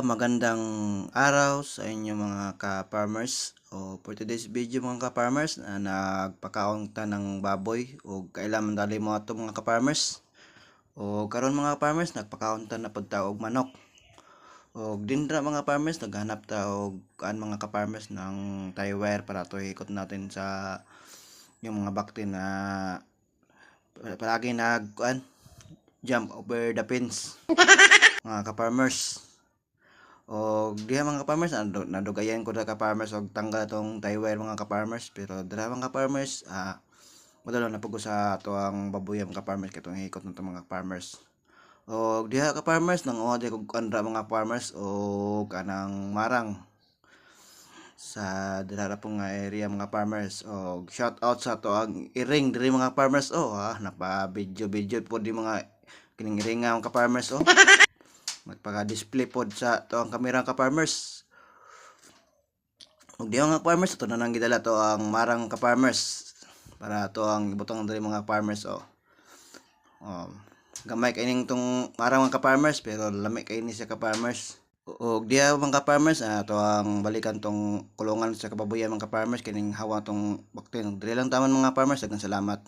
Magandang araw sa inyo mga ka-farmers. For today's video mga ka-farmers, nagpakaon ta ng baboy o kailan dali mo ato mga ka-farmers. O karon mga farmers, nagpakaon ta na pagtaog manok. O dinra mga farmers, naghanap ta og kaan mga ka-farmers ng tie wire para to ikot natin sa yung mga bakti na palagi jump over the fence mga ka-farmers. O diha mga ka-farmers, nadugayan ko na ka-farmers og tanggal tong tie wire mga ka-farmers, pero dira mga ka-farmers wala na pag sa ato ang baboy mga ka-farmers kay itong hikot nito mga farmers. O diha ka-farmers nang uha ko andra mga farmers o kanang marang sa dira pong area mga farmers. O shout out sa to ang iring diri mga farmers. Napa video po di mga kining iringa mga farmers. Magpaka-display pod sa to ang kamera ka-farmers. Ug diha nga farmers, ito na nang gidala to ang marang ka-farmers para to ang ibutang diri mga farmers. Gamay kaining tong marang mga ka-farmers pero lami kay ni siya ka-farmers. Ug diha mga ka-farmers, to ang balikan tong kulungan sa kababoyan mga ka-farmers kining hawa tong baktin. Diri lang taman mga farmers, daghang salamat.